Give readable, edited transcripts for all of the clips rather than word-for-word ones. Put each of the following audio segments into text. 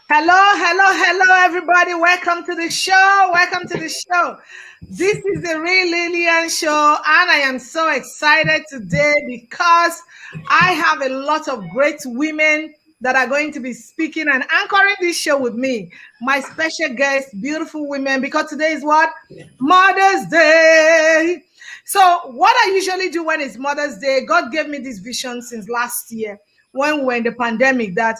Hello, everybody. Welcome to the show. Welcome to the show. This is the Real Lilian show, and I am so excited today because I have a lot of great women that are going to be speaking and anchoring this show with me. My special guests, beautiful women, because today is what? Mother's Day. So, what I usually do when it's Mother's Day, God gave me this vision since last year when we were in the pandemic that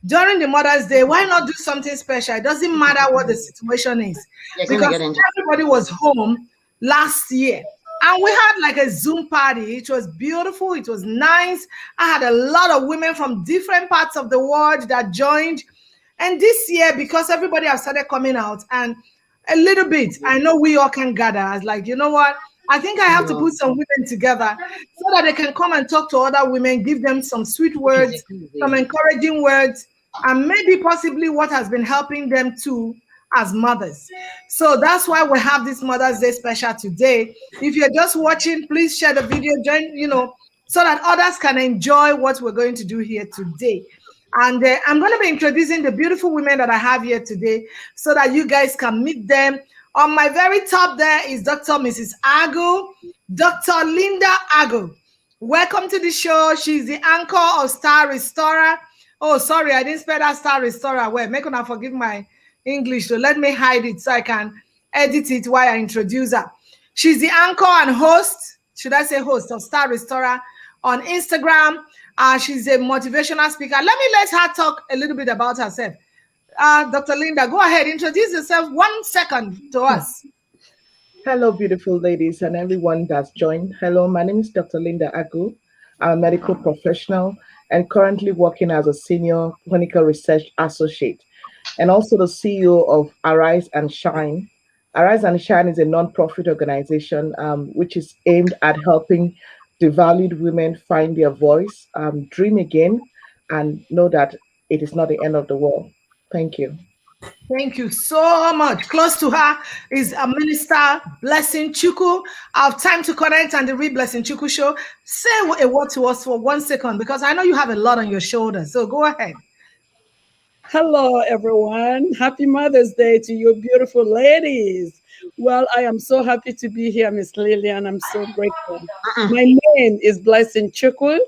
during the Mother's Day, why not do something special? It doesn't matter what the situation is, because everybody was home last year. And we had like a Zoom party. It was beautiful. It was nice. I had a lot of women from different parts of the world that joined. And this year, because everybody has started coming out and a little bit, I know we all can gather. I was like, you know what? I think I have to put some women together so that they can come and talk to other women, give them some sweet words, some encouraging words, and maybe possibly what has been helping them too as mothers. So that's why we have this Mother's Day special today. If you're just watching, please share the video, join, so that others can enjoy what we're going to do here today. And I'm going to be introducing the beautiful women that I have here today so that you guys can meet them. On my very top there is Dr. Mrs. Agu, Dr. Linda Agu. Welcome to the show. She's the anchor of Star Restorer. Oh, sorry, I didn't spell that Star Restorer well. Make her forgive my English, so let me hide it so I can edit it while I introduce her. She's the anchor and host, should I say host, of Star Restorer on Instagram. She's a motivational speaker. Let her talk a little bit about herself. Dr. Linda, go ahead, introduce yourself 1 second to us. Hello, beautiful ladies and everyone that's joined. Hello, my name is Dr. Linda Agu. I'm a medical professional and currently working as a senior clinical research associate and also the CEO of Arise and Shine. Arise and Shine is a non-profit organization which is aimed at helping devalued women find their voice, dream again, and know that it is not the end of the world. Thank you. Thank you so much. Close to her is a minister, Blessing Chuku. I have time to connect and the Read Blessing Chuku show. Say a word to us for 1 second because I know you have a lot on your shoulders. So go ahead. Hello, everyone. Happy Mother's Day to you beautiful ladies. Well, I am so happy to be here, Miss Lilian. I'm so grateful. My name is Blessing Chukwu.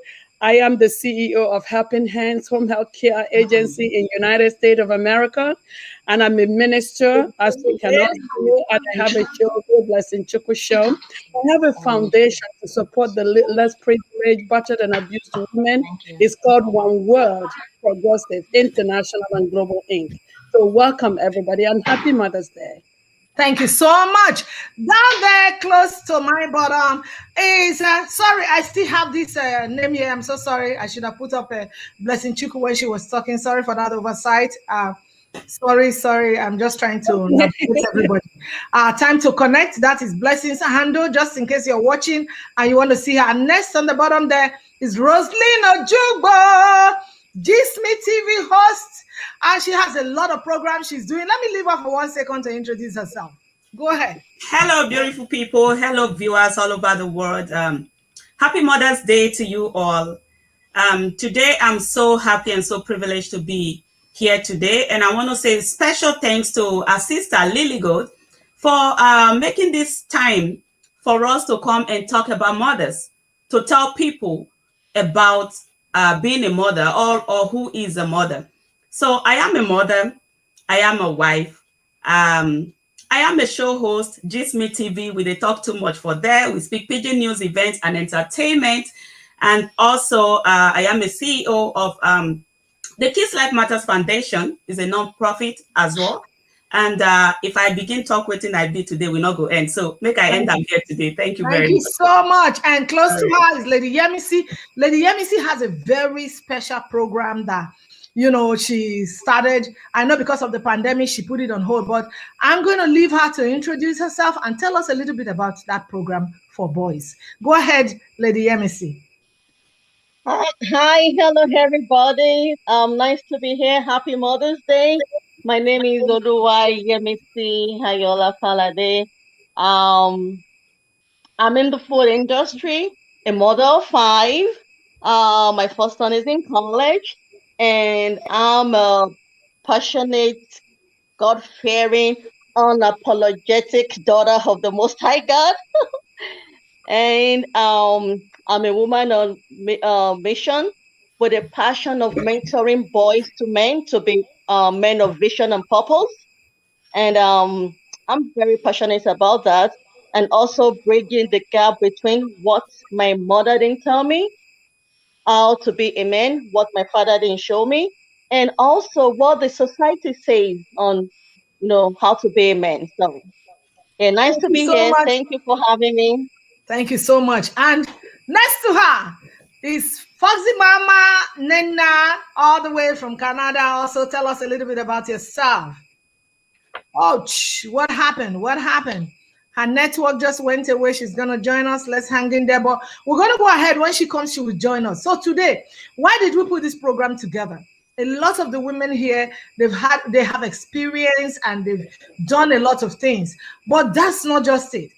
I am the CEO of Helping Hands Home Health Care Agency in United States of America. And I'm a minister, as you can all see, and I have a show, the Blessing Chukwu Show. I have a foundation to support the less privileged, battered, and abused women. It's called One World Progressive International and Global Inc. So welcome, everybody, and happy Mother's Day. Thank you so much. Down there, close to my bottom, is sorry, I still have this name here. I'm so sorry. I should have put up a Blessing Chukwu when she was talking. Sorry for that oversight. Sorry. I'm just trying to navigate everybody. Time to connect. That is Blessing's handle, just in case you're watching and you want to see her. Next on the bottom there is Rosalina Jugbo, Gisme TV host, and she has a lot of programs she's doing. Let me leave her for 1 second to introduce herself. Go ahead. Hello, beautiful people. Hello, viewers all over the world. Happy Mother's Day to you all. Today, I'm so happy and so privileged to be here today. And I want to say special thanks to our sister, Lilian, for making this time for us to come and talk about mothers, to tell people about being a mother or who is a mother. So I am a mother. I am a wife. I am a show host, Gisme TV. We talk too much for there. We speak pidgin news, events, and entertainment. And also, I am a CEO of the Kids Life Matters Foundation, is a non-profit as well. And if I begin talk with I be today, we'll not go end. So make I end up here today. Thank you very much. Thank you so much. And close to her is Lady Yemisi. Lady Yemisi has a very special program that she started. I know because of the pandemic, she put it on hold, but I'm going to leave her to introduce herself and tell us a little bit about that program for boys. Go ahead, Lady Yemisi. Hi, hello, everybody. Nice to be here. Happy Mother's Day. My name is Oduwai Yemisi Hayola Falade. I'm in the food industry, a mother of 5. My first son is in college, and I'm a passionate, God-fearing, unapologetic daughter of the Most High God. And I'm a woman on mission with a passion of mentoring boys to men to be men of vision and purpose. And I'm very passionate about that. And also bridging the gap between what my mother didn't tell me, how to be a man, what my father didn't show me, and also what the society says on, how to be a man. So, yeah, nice Thank to you be so here. much. Thank you for having me. Thank you so much. And next to her is Foxy Mama Nena, all the way from Canada. Also, tell us a little bit about yourself. Ouch, what happened? What happened? Her network just went away. She's going to join us. Let's hang in there. But we're going to go ahead. When she comes, she will join us. So today, why did we put this program together? A lot of the women here, they have experience and they've done a lot of things. But that's not just it.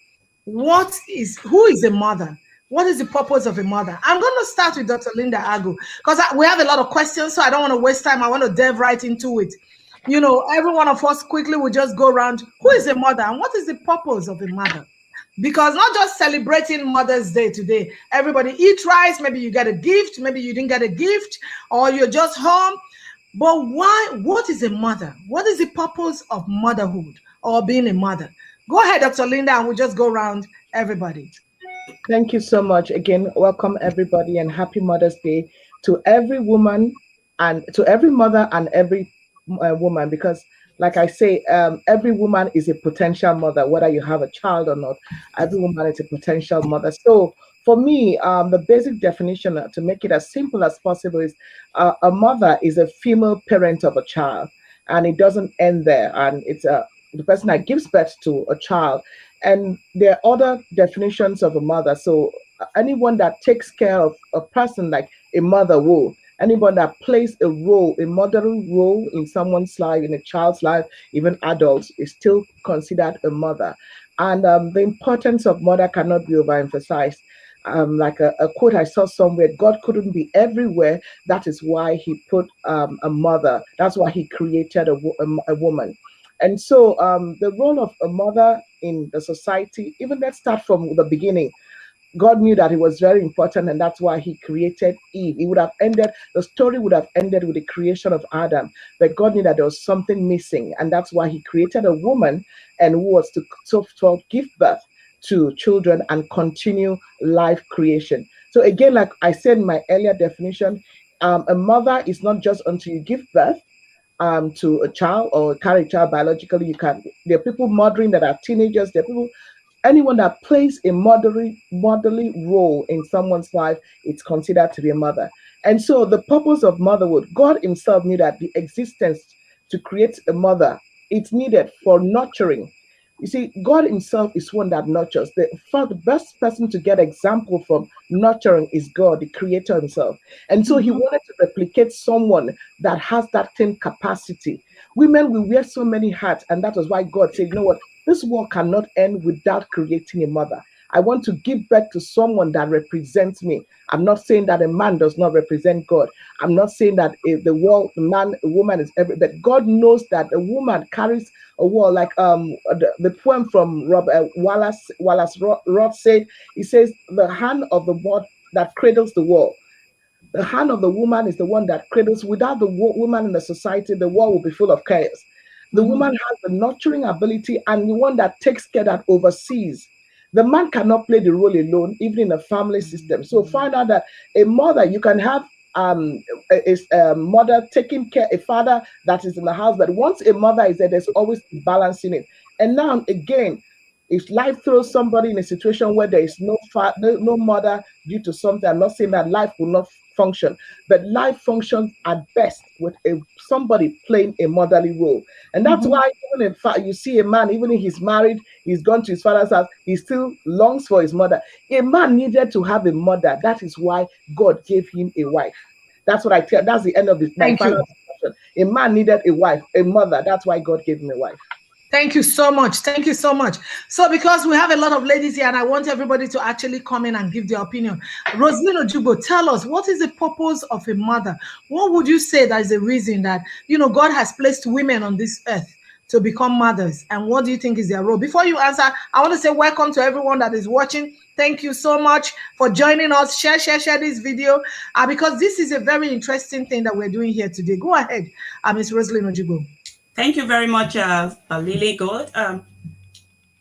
Who is a mother? What is the purpose of a mother? I'm going to start with Dr. Linda Agu because we have a lot of questions, so I don't want to waste time. I want to delve right into it. Every one of us quickly will just go around. Who is a mother and what is the purpose of a mother? Because not just celebrating Mother's Day today, everybody eat rice, maybe you get a gift, maybe you didn't get a gift, or you're just home. But why? What is a mother? What is the purpose of motherhood or being a mother? Go ahead, Dr. Linda, and we'll just go around everybody. Thank you so much. Again, welcome everybody and happy Mother's Day to every woman and to every mother and every woman, because like I say, every woman is a potential mother, whether you have a child or not. Every woman is a potential mother. So for me, the basic definition, to make it as simple as possible, is a mother is a female parent of a child, and it doesn't end there. And it's the person that gives birth to a child. And there are other definitions of a mother. So anyone that takes care of a person like a mother will. Anyone that plays a role, a mothering role in someone's life, in a child's life, even adults, is still considered a mother. And the importance of mother cannot be overemphasized. Like a quote I saw somewhere, God couldn't be everywhere. That is why he put a mother. That's why he created a woman. And so the role of a mother in the society, even let's start from the beginning. God knew that it was very important, and that's why he created Eve. The story would have ended with the creation of Adam, but God knew that there was something missing, and that's why he created a woman and who was to give birth to children and continue life creation. So again, like I said in my earlier definition, a mother is not just until you give birth to a child or carry a child biologically. There are people mothering that are teenagers. There are people, anyone that plays a motherly role in someone's life, it's considered to be a mother. And so the purpose of motherhood, God himself knew that the existence to create a mother, it's needed for nurturing. You see, God himself is one that nurtures. The best person to get example from nurturing is God, the creator himself. And so he wanted to replicate someone that has that same capacity. Women will wear so many hats, and that was why God said, you know what, this world cannot end without creating a mother. I want to give birth to someone that represents me. I'm not saying that a man does not represent God. I'm not saying that a woman is every, but God knows that a woman carries a world, like the poem from Wallace Roth said. He says, the hand of the word that cradles the world. The hand of the woman is the one that cradles. Without the woman in the society, the world will be full of chaos. The woman has the nurturing ability and the one that takes care, that oversees. The man cannot play the role alone, even in a family system. So find out that a mother, you can have a mother taking care, a father that is in the house, but once a mother is there, there's always balancing it. And now again, if life throws somebody in a situation where there is no mother due to something, I'm not saying that life will not function, but life functions at best with somebody playing a motherly role. And that's why even in fact you see a man, even if he's married, he's gone to his father's house, he still longs for his mother. A man needed to have a mother. That is why God gave him a wife. That's what I tell. That's the end of my final discussion. A man needed a wife, a mother. That's why God gave him a wife. Thank you so much. Thank you so much. So because we have a lot of ladies here and I want everybody to actually come in and give their opinion. Rosalina Ojubo, tell us, what is the purpose of a mother? What would you say that is the reason that, God has placed women on this earth to become mothers? And what do you think is their role? Before you answer, I want to say welcome to everyone that is watching. Thank you so much for joining us. Share this video because this is a very interesting thing that we're doing here today. Go ahead, Ms. Rosalina Ojubo. Thank you very much, Lily. Good.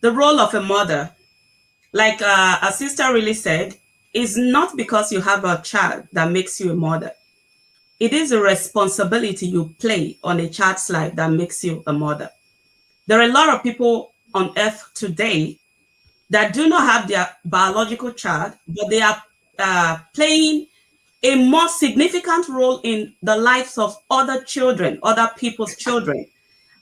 The role of a mother, like a sister really said, is not because you have a child that makes you a mother. It is a responsibility you play on a child's life that makes you a mother. There are a lot of people on earth today that do not have their biological child, but they are playing a more significant role in the lives of other children, other people's children.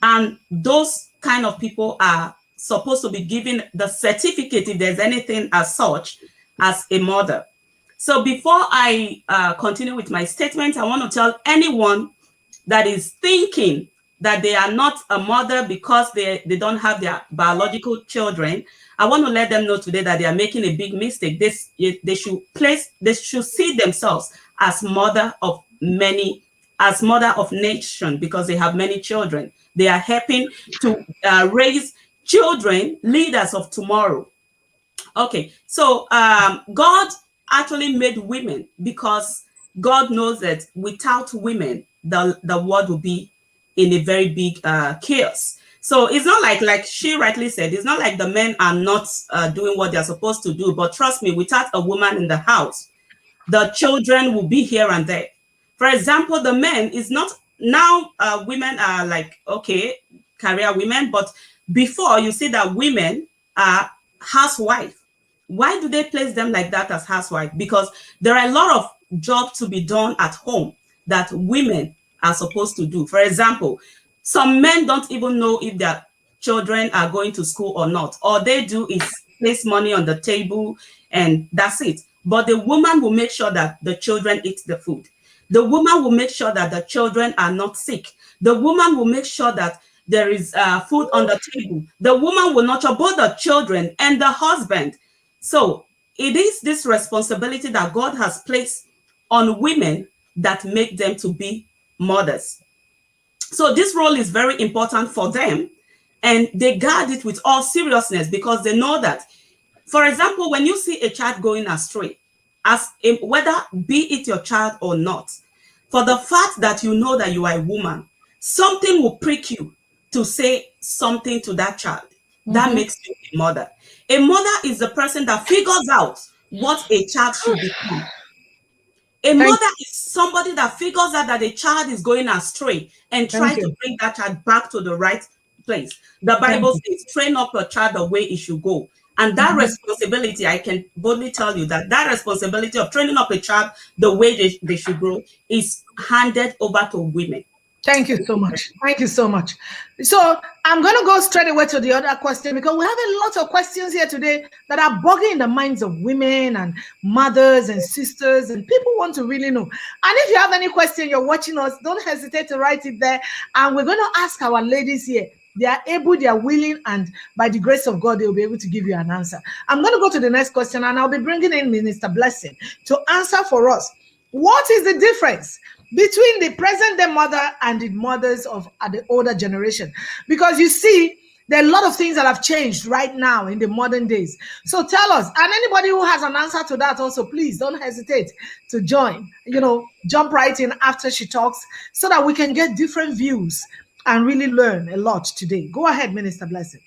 And those kind of people are supposed to be given the certificate, if there's anything as such, as a mother. So before I continue with my statement, I want to tell anyone that is thinking that they are not a mother because they don't have their biological children, I want to let them know today that they are making a big mistake. They should see themselves as mother of many, as mother of nation, because they have many children. They are helping to raise children, leaders of tomorrow. Okay, so God actually made women because God knows that without women, the world will be in a very big chaos. So it's not like she rightly said, it's not like the men are not doing what they're supposed to do. But trust me, without a woman in the house, the children will be here and there. For example, the men is not now women are like, okay, career women, but before you see that women are housewife. Why do they place them like that as housewife? Because there are a lot of jobs to be done at home that women are supposed to do. For example, some men don't even know if their children are going to school or not. All they do is place money on the table and that's it. But the woman will make sure that the children eat the food. The woman will make sure that the children are not sick. The woman will make sure that there is food on the table. The woman will nurture both the children and the husband. So it is this responsibility that God has placed on women that make them to be mothers. So this role is very important for them, and they guard it with all seriousness because they know that, for example, when you see a child going astray, whether be it your child or not, for the fact that you know that you are a woman, something will prick you to say something to that child. That makes you a mother. A mother is the person that figures out what a child should become. A mother is somebody that figures out that a child is going astray and try to bring that child back to the right place. The Bible says, train up a child the way it should go. And that responsibility, I can boldly tell you that responsibility of training up a child the way they should grow is handed over to women. Thank you so much. Thank you so much. So I'm going to go straight away to the other question because we have a lot of questions here today that are bogging the minds of women and mothers and sisters, and people want to really know. And if you have any question, you're watching us, don't hesitate to write it there. And we're going to ask our ladies here. They are able, they are willing, and by the grace of God, they'll be able to give you an answer. I'm going to go to the next question, and I'll be bringing in Minister Blessing to answer for us. What is the difference between the present day mother and the mothers of the older generation? Because you see, there are a lot of things that have changed right now in the modern days. So tell us, and anybody who has an answer to that also, please don't hesitate to join, jump right in after she talks so that we can get different views and really learn a lot today. Go ahead, Minister Blessing.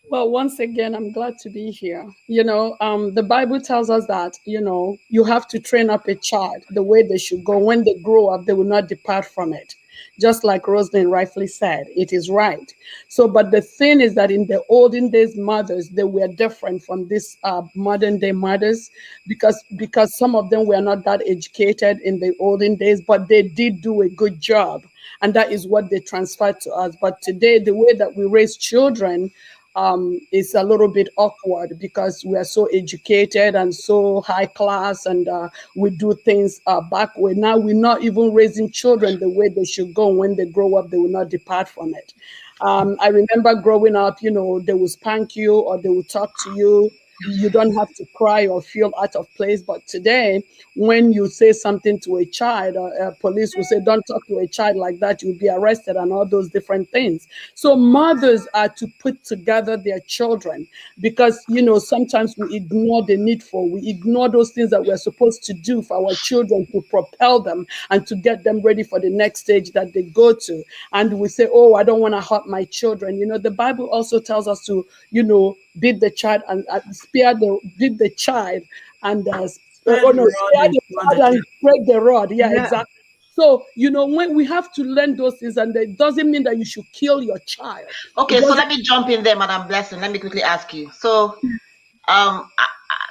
Well, once again, I'm glad to be here. The Bible tells us that, you have to train up a child the way they should go. When they grow up, they will not depart from it. Just like Rosalind rightfully said, it is right. So, but the thing is that in the olden days mothers, they were different from these modern day mothers because some of them were not that educated in the olden days, but they did do a good job. And that is what they transferred to us. But today, the way that we raise children, it's a little bit awkward because we are so educated and so high class, and we do things backward. Now we're not even raising children the way they should go. When they grow up, they will not depart from it. I remember growing up, you know, they will spank you or they will talk to you. You don't have to cry or feel out of place. But today, when you say something to a child, police will say, don't talk to a child like that, you'll be arrested, and all those different things. So mothers are to put together their children, because, you know, sometimes we ignore the needful. We ignore those things that we're supposed to do for our children to propel them and to get them ready for the next stage that they go to. And we say, oh, I don't want to hurt my children. You know, the Bible also tells us to, you know, beat the child and beat the child and Spread oh the no, rod spare and the run child the and spread the rod. Yeah, Yeah. exactly. So, you know, when we have to learn those things, and it doesn't mean that you should kill your child. Okay, so let me jump in there, Madam Blessing. Let me quickly ask you. So,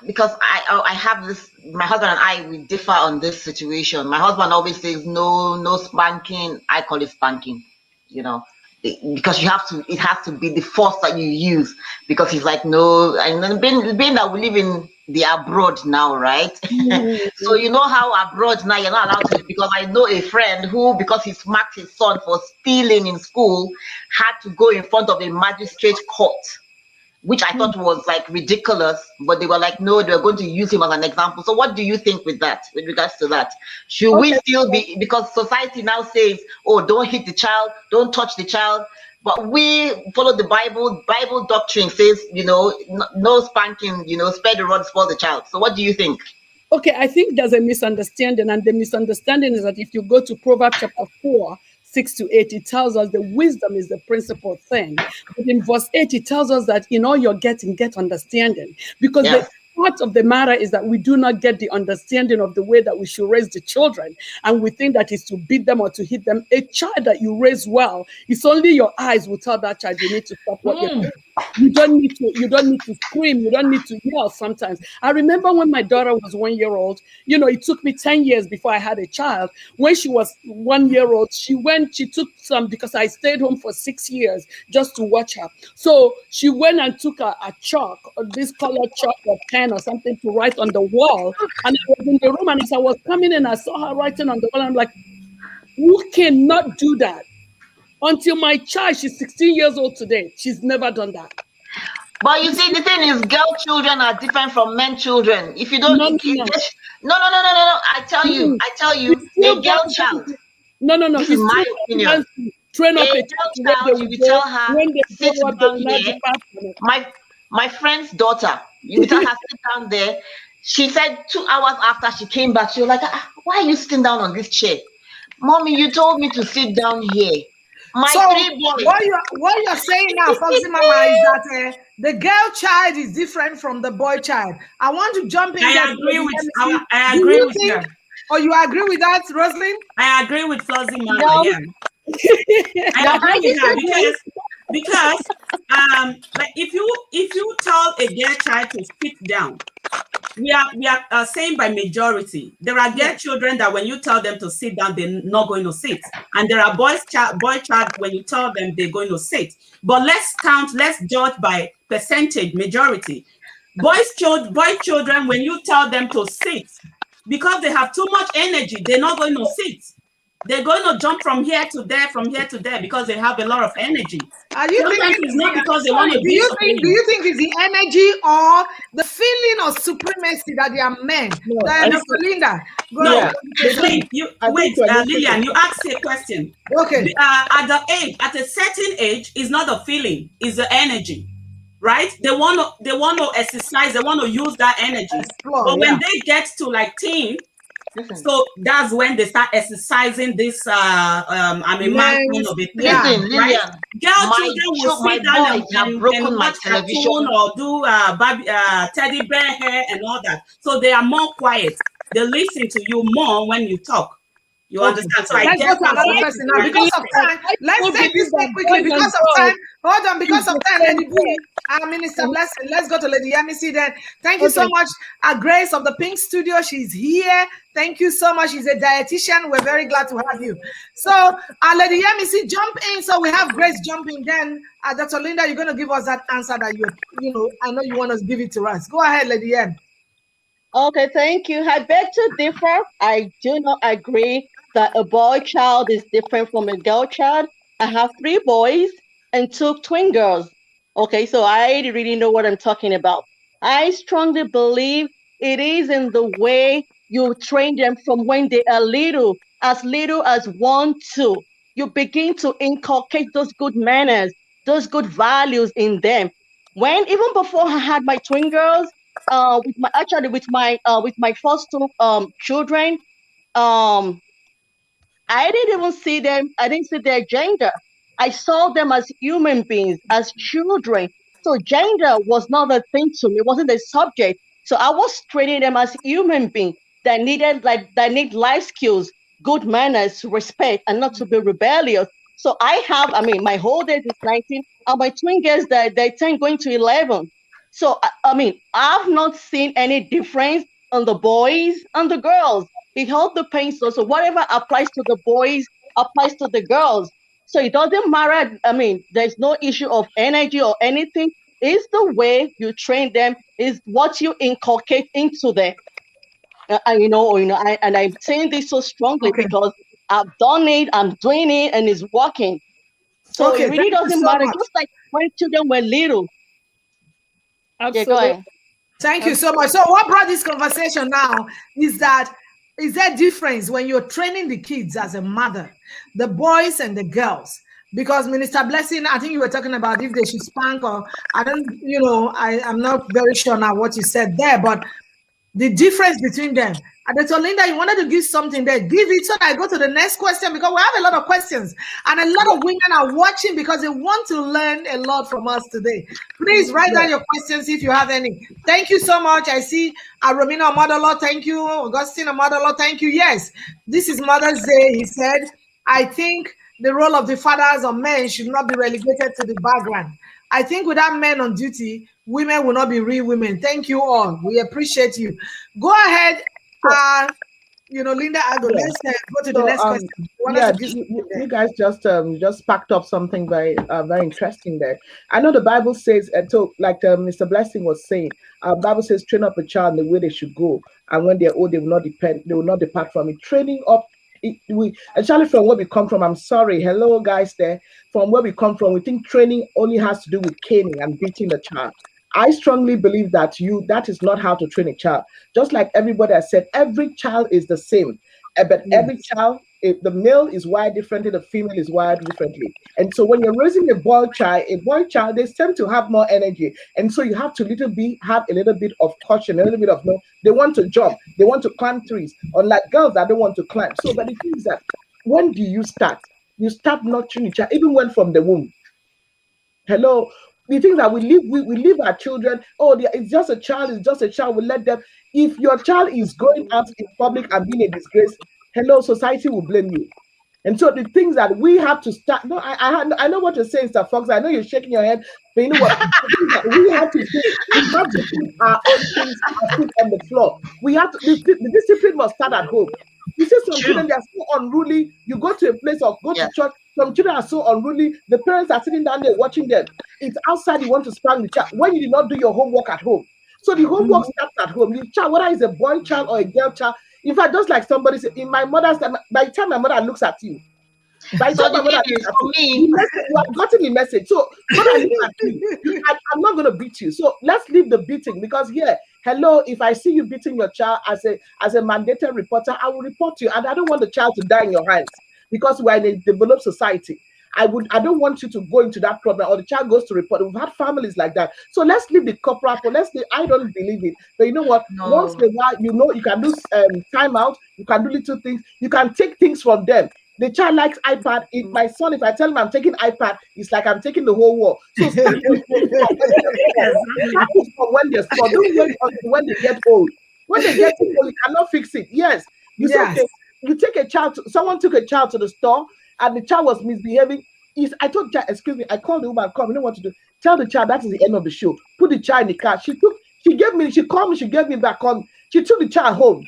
because I have this, my husband and I, we differ on this situation. My husband always says no spanking. I call it spanking, you know, because you have to, it has to be the force that you use, because he's like, no. And then being that we live in the abroad now, right? So you know how abroad now you're not allowed to, because I know a friend who, because he smacked his son for stealing in school, had to go in front of a magistrate court, which I thought was like ridiculous, but they were like, no, they were going to use him as an example. So what do you think with that, with regards to that? Should we still be, because society now says, oh, don't hit the child, don't touch the child, but we follow the Bible doctrine says, you know, no spanking, you know, spare the rod, spoil the child. So what do you think? Okay, I think there's a misunderstanding, and the misunderstanding is that if you go to Proverbs chapter 4, 6 to 8, it tells us the wisdom is the principal thing. But in verse 8, it tells us that in all you're getting, get understanding. Because the part of the matter is that we do not get the understanding of the way that we should raise the children. And we think that is to beat them or to hit them. A child that you raise well, it's only your eyes will tell that child you need to stop what you're doing. You don't need to scream. You don't need to yell sometimes. I remember when my daughter was 1 year old, you know, it took me 10 years before I had a child. When she was 1 year old, she took some, because I stayed home for 6 years just to watch her. So she went and took a chalk, this colored chalk or pen or something to write on the wall. And I was in the room, and as I was coming in, I saw her writing on the wall. I'm like, you cannot do that. Until my child, she's 16 years old today, she's never done that. But you see, the thing is, girl children are different from men children. If you don't, no. I tell you, a girl child. No. This is my opinion. Train up a child, you tell her, sit down there. My friend's daughter, you tell her, sit down there. She said 2 hours after she came back, she was like, why are you sitting down on this chair? Mommy, you told me to sit down here. My so 3 boys. What you're saying now, Foxy Mama, is that the girl child is different from the boy child. I want to jump in. I agree with you. Or you agree with that, Rosalind? I agree with Foxy Mama. Yeah. I agree with her because like if you tell a girl child to sit down, we are saying by majority. There are girl children that when you tell them to sit down, they're not going to sit. And there are boy child, when you tell them they're going to sit. But let's judge by percentage, majority. Boy children, when you tell them to sit, because they have too much energy, they're not going to sit. They're going to jump from here to there, because they have a lot of energy. Sometimes it's not because they want to do you think it's the energy or the feeling of supremacy that they are men? Linda, Lilian, you asked a question. Okay. At a certain age, it's not the feeling, it's the energy. Right? They want to exercise, they want to use that energy. But when they get to like teen, so that's when they start exercising this I'm a man kind of a thing. Right? Girl children will sit down and watch cartoon or do teddy bear hair and all that. So they are more quiet. They listen to you more when you talk. You understand? So I Let's go get to what another you person now. mean. Because of time, I let's still take this believe thing that quickly. boys and Because of girls time, hold on. is Because of the time, same Lady way. B, Minister Blessing. Let's go to Lady Yemisi then. Thank you so Okay. much, Grace of the Pink Studio. She's here. Thank you so much. She's a dietitian. We're very glad to have you. So, Lady Yemisi, jump in. So we have Grace jumping. Then, Dr. Linda, you're going to give us that answer that I know you want to give it to us. Go ahead, Lady Yem. Okay, thank you. I beg to differ. I do not agree that a boy child is different from a girl child. I have 3 boys and 2 twin girls. Okay, so I really know what I'm talking about. I strongly believe it is in the way you train them from when they are little as 1, 2. You begin to inculcate those good manners, those good values in them. When even before I had my twin girls, with my first 2 children, um I didn't even see them. I didn't see their gender. I saw them as human beings, as children. So gender was not a thing to me. It wasn't a subject. So I was training them as human beings that need life skills, good manners, respect, and not to be rebellious. So my oldest is 19, and my twin girls they're 10 going to 11. So I've not seen any difference on the boys and the girls. It all depends. So whatever applies to the boys applies to the girls. So it doesn't matter. There's no issue of energy or anything. It's the way you train them, is what you inculcate into them. I'm saying this so strongly Okay. because I've done it, I'm doing it, and it's working. So Okay. it really Thank you doesn't so matter. much. Just like when children were little. Yeah, go Absolutely. ahead. Thank you so much. So what brought this conversation now is there difference when you're training the kids as a mother, the boys and the girls? Because Minister Blessing, I think you were talking about if they should spank or I don't, I'm not very sure now what you said there, but the difference between them. And Dr. Linda, you wanted to give something there. Give it so that I go to the next question because we have a lot of questions and a lot of women are watching because they want to learn a lot from us today. Please write down your questions if you have any. Thank you so much. I see Romina Modolo. Thank you. Augustine Modolo. Thank you. Yes, this is Mother's Day. He said, I think the role of the fathers or men should not be relegated to the background. I think without men on duty, women will not be real women. Thank you all. We appreciate you. Go ahead, Linda Agu. Yeah. Let's go to the So next question. You want us yeah, to give you guys just packed up something very interesting there. I know the Bible says, so like Mr. Blessing was saying, Bible says, train up a child in the way they should go, and when they're old, they will not depart from it. Training up, actually from where we come from. I'm sorry, hello guys there. From where we come from, we think training only has to do with caning and beating the child. I strongly believe that is not how to train a child. Just like everybody has said, every child is the same. But every child, if the male is wired differently, the female is wired differently. And so when you're raising a boy child, they tend to have more energy. And so you have to have a little bit of caution, a little bit of no. They want to jump, they want to climb trees, unlike girls that don't want to climb. So, but the thing is that when do you start? You start nurturing a child, even when from the womb. Hello, the things that we leave our children. Oh, it's just a child. It's just a child. We let them. If your child is going out in public and being a disgrace, hello, society will blame you. And so the things that we have to start. No, I know what you're saying, Sir Fox. I know you're shaking your head, but you know what? The things that we have to do. We have to put our own things, our feet on the floor. We have to. The discipline must start at home. You see some children, they are so unruly. You go to a place or go to church. Some children are so unruly. The parents are sitting down there watching them. It's outside you want to spank the child when you did not do your homework at home. So the homework starts at home. The child, whether it's a boy child or a girl child, in fact, just like somebody said, in my mother's time, by the time my mother looks at you, by the So time my the mother thing looks is, at for you, me, you have gotten the message. So when I look at you, I'm not going to beat you. So let's leave the beating because hello, if I see you beating your child as a mandated reporter, I will report you, and I don't want the child to die in your hands because we're in a developed society. I don't want you to go into that problem or the child goes to report. We've had families like that. So let's leave the corporal. I don't believe it. But you know what? No. Once in a while, you can do time out. You can do little things. You can take things from them. The child likes iPad. If my son, if I tell him I'm taking iPad, it's like I'm taking the whole world. So start from when they're small. Don't wait until when they get old. When they get old, you cannot fix it. Yes. You say, Yes. okay, you take a child, someone took a child to the store and the child was misbehaving. I told the child, excuse me, I called the woman, come, you know what to do. Tell the child that is the end of the show. Put the child in the car. She called me, she gave me back on. She took the child home.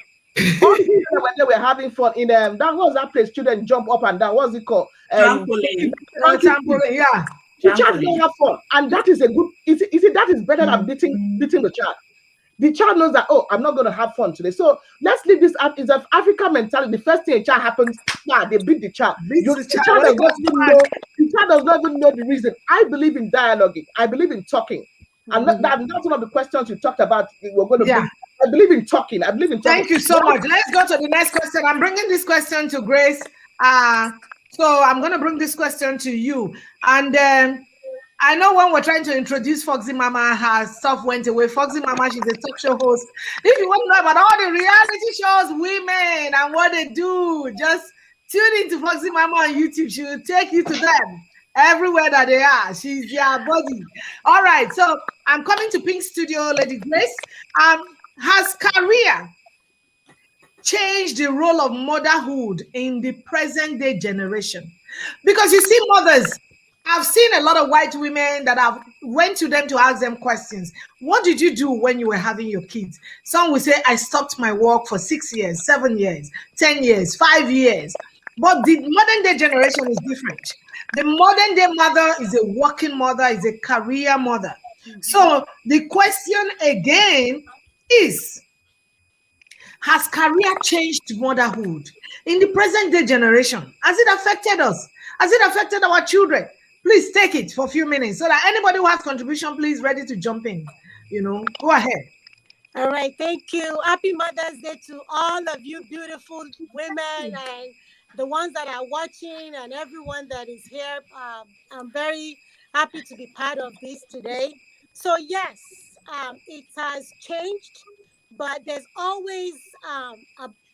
All the children when they were having fun in that was that place. Children jump up and down. What's it called? Trampoline. Trampoline, yeah. The child don't Trampoline. have fun, and that is a good. You see, that is better than beating the child. The child knows that, oh, I'm not going to have fun today. So let's leave this out. It's an African mentality. The first thing a child happens, yeah, they beat the child. Beat The the child child when does he not gets even mad. know. The child does not even know the reason. I believe in dialoguing. I believe in talking. And that's one of the questions you talked about. We're going to Yeah. bring. I believe in talking. I believe in talking. Thank you so much. Let's go to the next question. I'm bringing this question to Grace. So I'm going to bring this question to you. And I know when we're trying to introduce Foxy Mama, her stuff went away. Foxy Mama, she's a talk show host. If you want to know about all the reality shows, women, and what they do, just tune into Foxy Mama on YouTube. She will take you to them everywhere that they are. She's their body. All right. So I'm coming to Pink Studio, Lady Grace. Has career changed the role of motherhood in the present day generation? Because you see, mothers, I've seen a lot of white women that I've went to them to ask them questions. What did you do when you were having your kids? Some will say, I stopped my work for 6 years, 7 years, 10 years, 5 years. But the modern day generation is different. The modern day mother is a working mother, is a career mother. So the question again is, has career changed motherhood in the present day generation? Has it affected us? Has it affected our children? Please take it for a few minutes so that anybody who has contribution, please ready to jump in. Go ahead. All right, thank you. Happy Mother's Day to all of you beautiful women and the ones that are watching and everyone that is here. I'm very happy to be part of this today. So, yes, it has changed, but there's always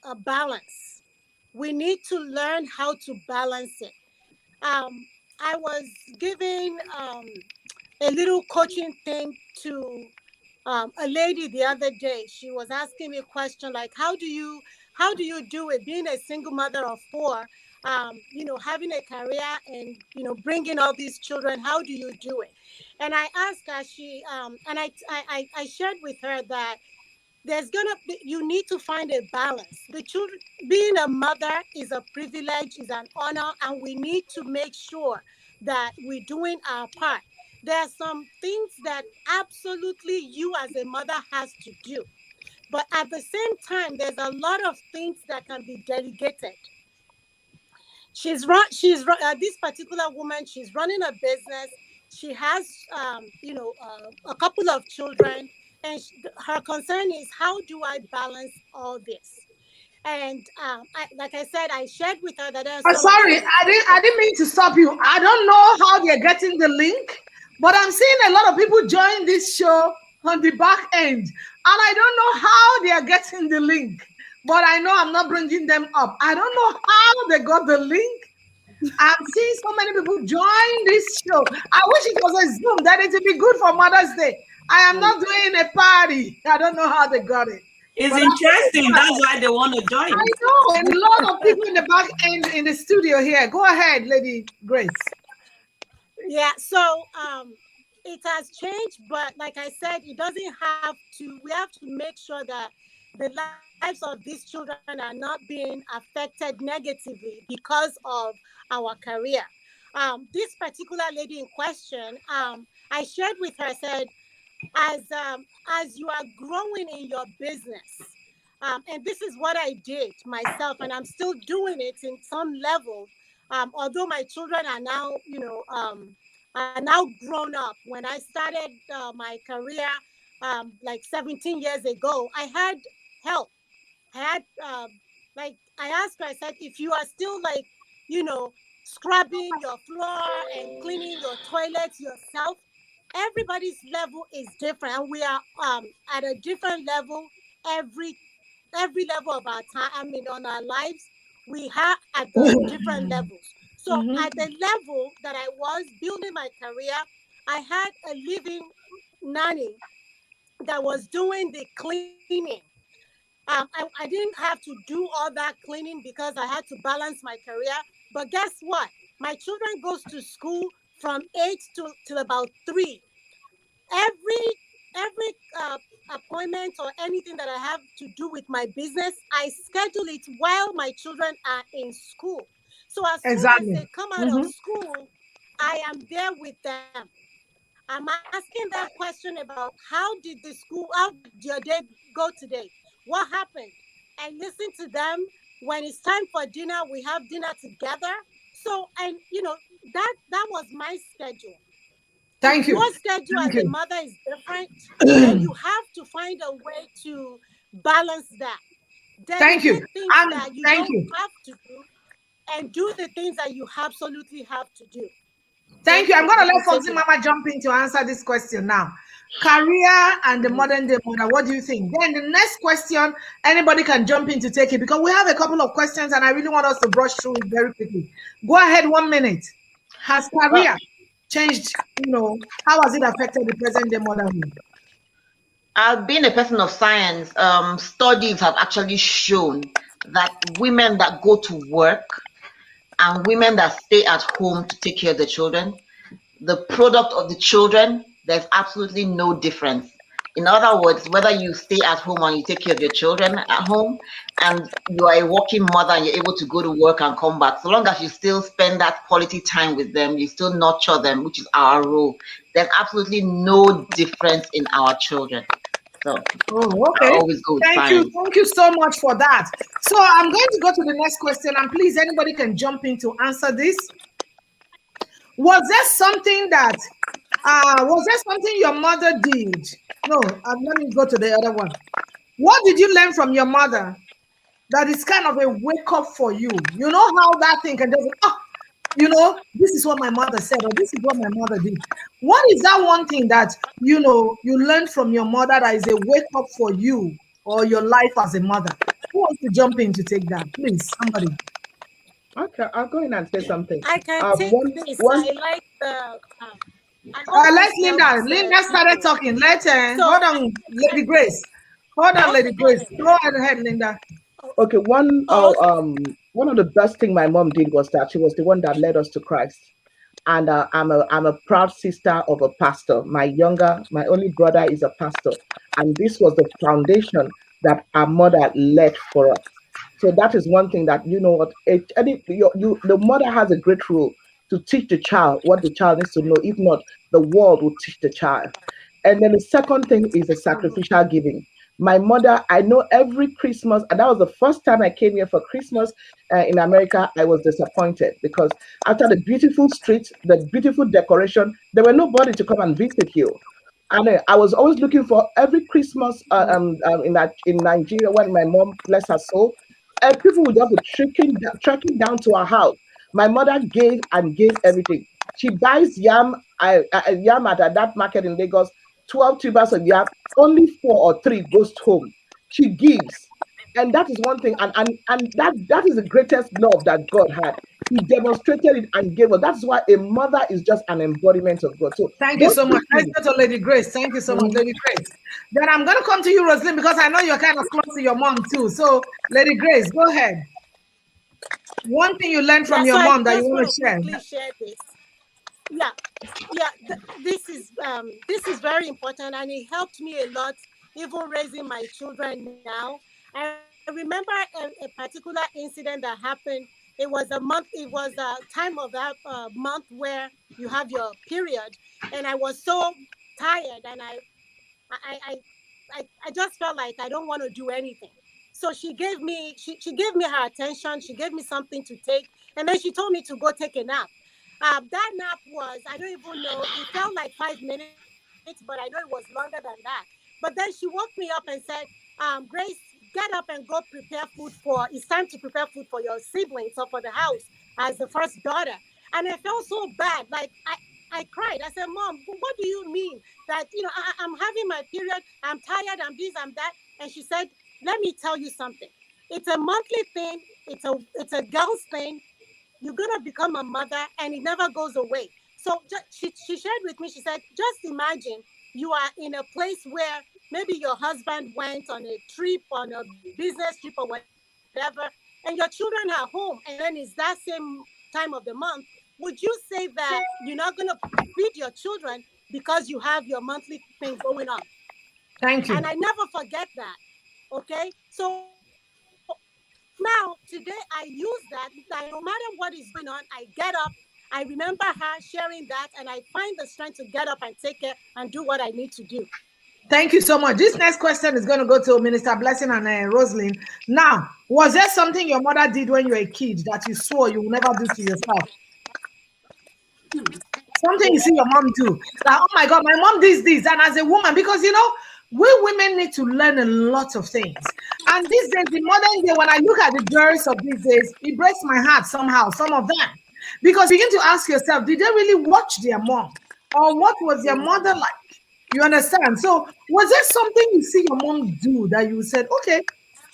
a balance. We need to learn how to balance it. Um, I was giving a little coaching thing to a lady the other day. She was asking me a question like, how do you do it being a single mother of four, having a career and bringing all these children? How do you do it? And I asked her, I shared with her that you need to find a balance. The children, being a mother is a privilege, is an honor, and we need to make sure that we're doing our part. There are some things that absolutely you as a mother has to do, but at the same time there's a lot of things that can be delegated. This particular woman, she's running a business. She has a couple of children, and her concern is, how do I balance all this? And like I said, I shared with her that there are some Sorry, things. I didn't mean to stop you. I don't know how they're getting the link, but I'm seeing a lot of people join this show on the back end, and I don't know how they are getting the link. But I know I'm not bringing them up. I don't know how they got the link. I'm seeing so many people join this show. I wish it was a Zoom. That it would be good for Mother's Day. I am not doing a party. I don't know how they got it. It's But interesting. That's why they want to I join. know a lot of people in the back end in the studio here. Go ahead, Lady Grace. Yeah, so it has changed, but like I said, it doesn't have to. We have to make sure that the lives of these children are not being affected negatively because of our career. This particular lady in question, I shared with her, I said, as you are growing in your business, and this is what I did myself, and I'm still doing it in some level. Although my children are now, are now grown up. When I started my career, like 17 years ago, I had help. I had, I asked her, I said, if you are still scrubbing your floor and cleaning your toilets yourself, everybody's level is different, and we are at a different level every level of our time. I mean, on our lives, we are at the different levels. So Mhm. at the level that I was building my career, I had a living nanny that was doing the cleaning. I didn't have to do all that cleaning because I had to balance my career. But guess what? My children goes to school from 8 to about 3. Every appointment or anything that I have to do with my business, I schedule it while my children are in school. So as soon as Exactly. they come out of Mm-hmm. school, I am there with them. I'm asking that question about how did your day go today? What happened? I listen to them. When it's time for dinner, we have dinner together. So, and that was my schedule. If Thank you. your schedule Thank as a you. mother is different, then you have to find a way to balance that. Thank you. Delegate things And that you thank don't you. have to do and do the things that you absolutely have to do. Thank you. Thank I'm you. going to You can let take Foxy it. Mama jump in to answer this question now. Career and the modern day mother, what do you think? Then the next question, anybody can jump in to take it because we have a couple of questions and I really want us to brush through it very quickly. Go ahead, 1 minute. Has Well, career changed? How has it affected the present day motherhood? being a person of science, studies have actually shown that women that go to work and women that stay at home to take care of the children, the product of the children, there's absolutely no difference. In other words, whether you stay at home and you take care of your children at home and you are a working mother and you're able to go to work and come back, so long as you still spend that quality time with them, you still nurture them, which is our role, there's absolutely no difference in our children. So Oh, I okay. always go with Thank you. science. Thank you so much for that. So I'm going to go to the next question, and please, anybody can jump in to answer this. Was there something that was there something your mother did? No, let me go to the other one. What did you learn from your mother that is kind of a wake up for you? You know how that thing can just this is what my mother said, or this is what my mother did. What is that one thing that you learned from your mother that is a wake up for you or your life as a mother? Who wants to jump in to take that? Please, somebody. Okay, I'll go in and say something. I can take One, this. one. I like the. I always Let tell Linda. these Linda started people. talking. Let So hold on, Lady Grace. Hold on, Lady okay, go Grace. ahead. Go ahead, Linda. Oh, Okay, oh, okay. one of the best thing my mom did was that she was the one that led us to Christ. And I'm a proud sister of a pastor. My only brother is a pastor, and this was the foundation that our mother led for us. So that is one thing that what the mother has a great role to teach the child what the child needs to know. If not, the world will teach the child. And then the second thing is the sacrificial giving. My mother, I know every Christmas, and that was the first time I came here for Christmas in America. I was disappointed because after the beautiful streets, the beautiful decoration, there were nobody to come and visit you. And I was always looking for every Christmas in Nigeria when my mom, bless her soul, people would just be trekking down to our house. My mother gave and gave everything. She buys yam at that market in Lagos, 12 tubers of yam, only 4 or 3 goes home. She gives. And that is one thing, and that is the greatest love that God had. He demonstrated it and gave us. That's why a mother is just an embodiment of God. So Thank you those so much. two Let's things. go to Lady Grace. Thank you so much, Mhm. Lady Grace. Then I'm going to come to you, Roslyn, because I know you're kind of close to your mom too. So, Lady Grace, go ahead. One thing you learned from Yeah. your So I mom that you just want want to to share. quickly share this. Yeah, yeah. This is very important, and it helped me a lot, even raising my children now. I remember a particular incident that happened. It was a month. It was a time of that month where you have your period, and I was so tired, and I, I, I just felt like I don't want to do anything. So she gave me her attention. She gave me something to take, and then she told me to go take a nap. That nap was, I don't even know, it felt like 5 minutes, but I know it was longer than that. But then she woke me up and said, Grace, get up and go prepare food it's time to prepare food for your siblings or for the house as the first daughter. And I felt so bad. Like, I cried. I said, Mom, what do you mean? That, I'm having my period, I'm tired, I'm this, I'm that. And she said, let me tell you something. It's a monthly thing, it's a girl's thing. You're gonna become a mother and it never goes away. So she shared with me, she said, just imagine you are in a place where maybe your husband went on a trip, on a business trip or whatever, and your children are home, and then it's that same time of the month, would you say that you're not going to feed your children because you have your monthly thing going on? Thank And you. I never forget that. Okay. So now today I use that no matter what is going on, I get up, I remember her sharing that, and I find the strength to get up and take care and do what I need to do. Thank you so much. This next question is going to go to Minister Blessing and Rosalind. Now, was there something your mother did when you were a kid that you swore you will never do to yourself? Something you see your mom do. Like, oh my God, my mom does this. And as a woman, because we women need to learn a lot of things. And these days, the modern day, when I look at the girls of these days, it breaks my heart somehow, some of them. Because you begin to ask yourself, did they really watch their mom? Or what was their mother like? You understand? So was there something you see your mom do that you said, okay,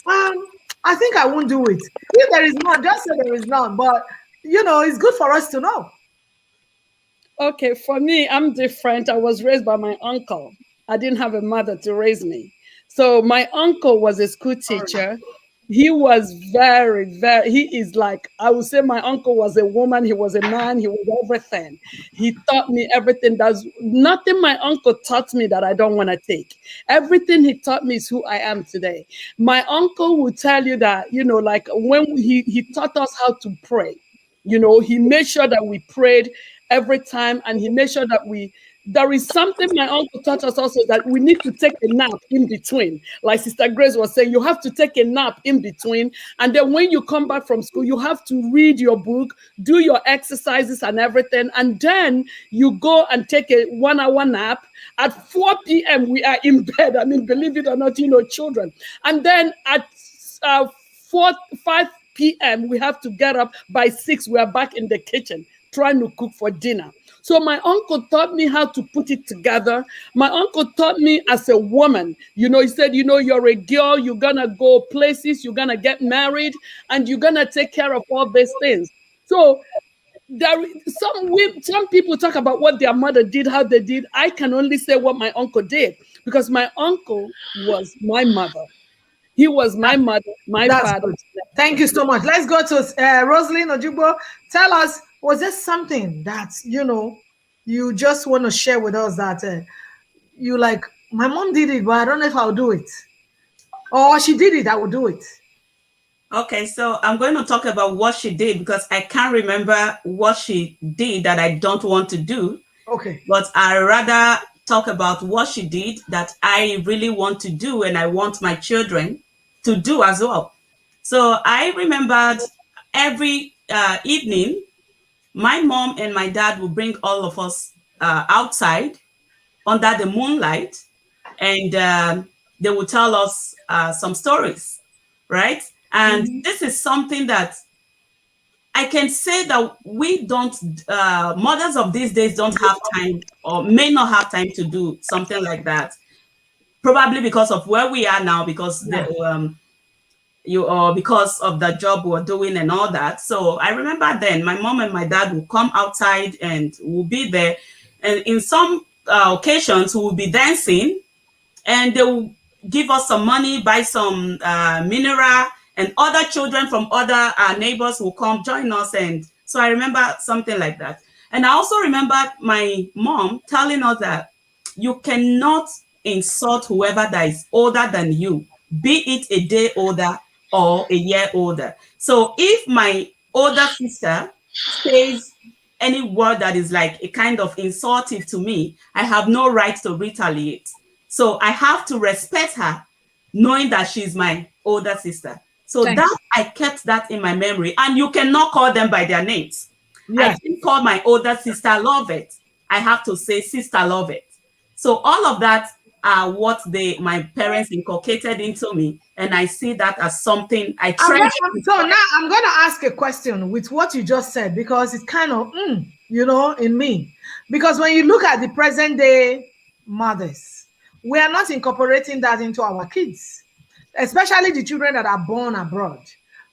I think I won't do it. If there is none, just say there is none. But it's good for us to know. Okay, for me, I'm different. I was raised by my uncle. I didn't have a mother to raise me. So my uncle was a school teacher. He was he is like, I would say my uncle was a woman, he was a man, he was everything. He taught me everything. There's nothing my uncle taught me that I don't want to take. Everything he taught me is who I am today. My uncle would tell you that, like when he taught us how to pray. He made sure that we prayed every time, and he made sure that there is something my uncle taught us also, that we need to take a nap in between. Like Sister Grace was saying, you have to take a nap in between. And then when you come back from school, you have to read your book, do your exercises and everything. And then you go and take a 1 hour nap. At 4 p.m., we are in bed. I mean, believe it or not, children. And then at 5 p.m., we have to get up. By 6, we are back in the kitchen trying to cook for dinner. So my uncle taught me how to put it together. My uncle taught me as a woman. He said, you're a girl, you're going to go places, you're going to get married, and you're going to take care of all these things. So some people talk about what their mother did, how they did. I can only say what my uncle did, because my uncle was my mother. He was my mother, my That's father. good. Thank you so much. Let's go to Rosalind Ojubo. Tell us, was there something that you just want to share with us that you like? My mom did it, but I don't know if I'll do it. Or she did it, I will do it. Okay, so I'm going to talk about what she did, because I can't remember what she did that I don't want to do. Okay. But I rather talk about what she did that I really want to do, and I want my children to do as well. So I remembered every evening, my mom and my dad would bring all of us outside under the moonlight, and they would tell us some stories, right? And this is something that I can say that we don't, mothers of these days don't have time, or may not have time to do something like that. Probably because of where we are now, because because of the job we're doing and all that. So I remember then my mom and my dad would come outside and we'll be there. And in some occasions, we will be dancing, and they will give us some money, buy some mineral, and other children from other neighbors will come join us. And so I remember something like that. And I also remember my mom telling us that you cannot insult whoever that is older than you, be it a day older or a year older. So if my older sister says any word that is like a kind of insultive to me, I have no right to retaliate. So I have to respect her, knowing that she's my older sister. So Thanks. that I kept that in my memory. And you cannot call them by their names. Yes. I can't call my older sister Lovett. I have to say Sister Lovett. So all of that are what my parents inculcated into me, and I see that as something I treasure. So now I'm going to ask a question with what you just said, because it's kind of, in me. Because when you look at the present day mothers, we are not incorporating that into our kids, especially the children that are born abroad.